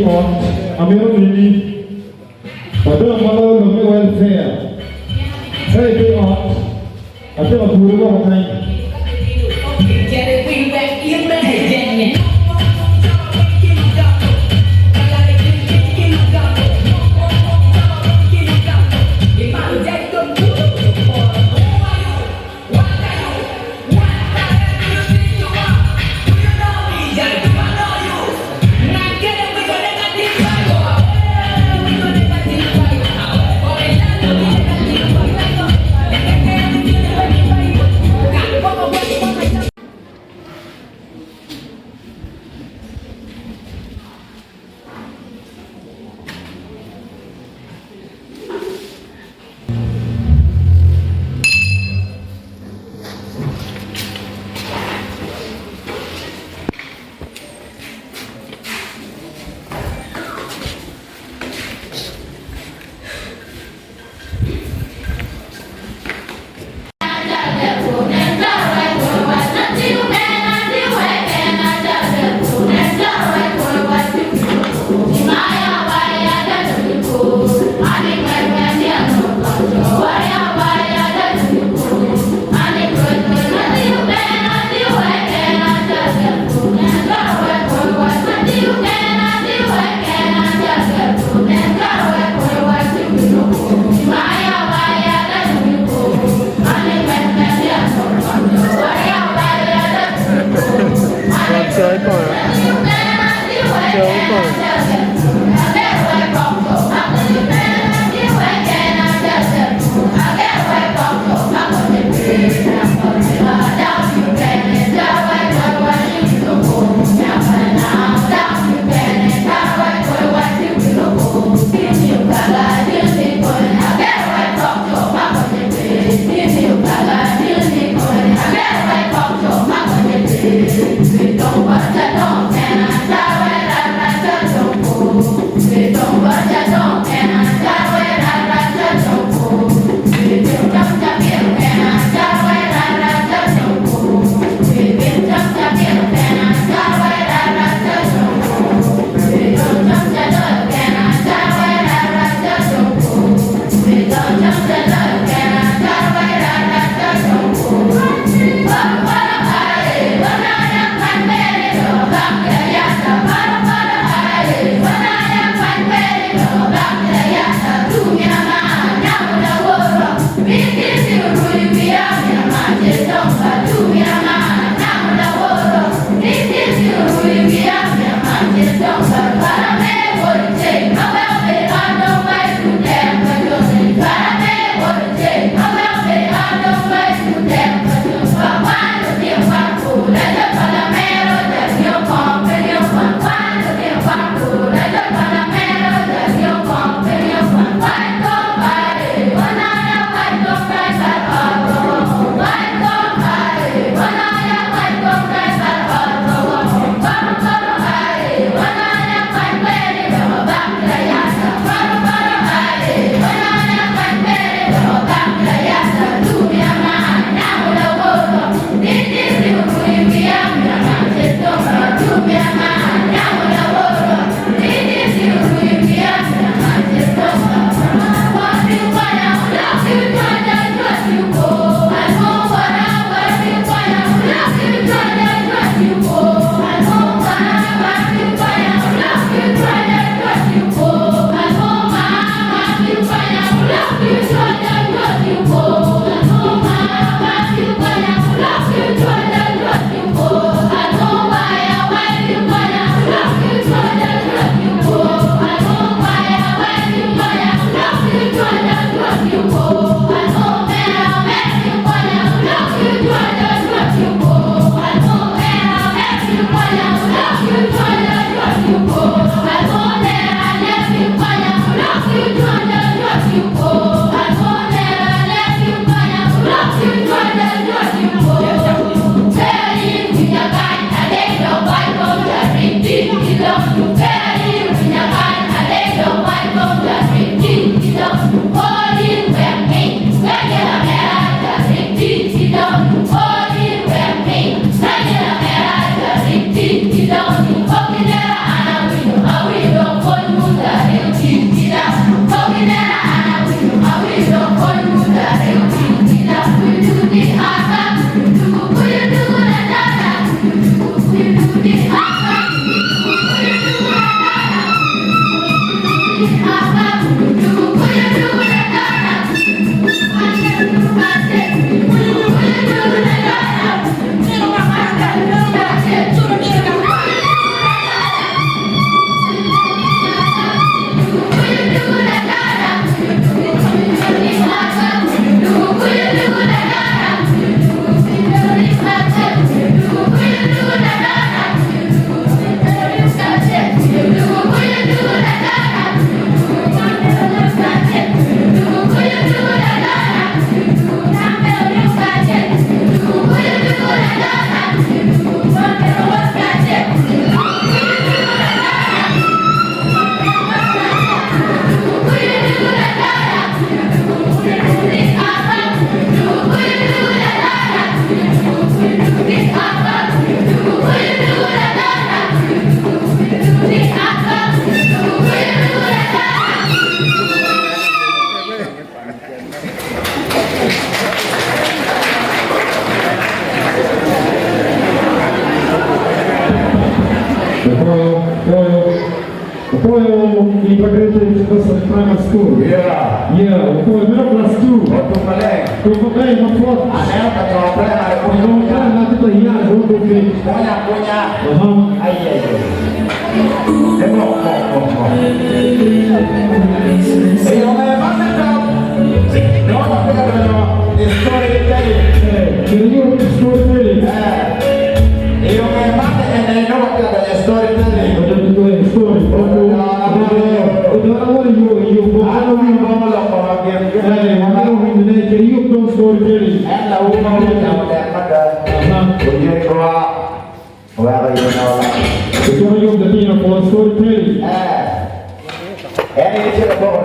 on Amirul ini pada malu lebih welfare saya itu on ada guru apa ni jadi feedback yang berhasilnya Poi i paghetti questo prima school. Yeah. Yeah, poi middle class too. Waktu paling. Tunggu kayak membuat Ada kecoklatan ada Kalau punya. kan nanti tuh iya, gue beli. Punya. Iya. Tengok. Iyo memang sedap. No, tapi ada storytelling. Jadi storytelling. Iyo memang ada storytelling. Ada juga yang story. Udah awal you Ano yung mga pamagyan ko? jadi you dong storytelling. Ang launang yung pada. Bunyi ko. Wala kayo na wala. Ito yung dating na for storytelling. Ini sila po.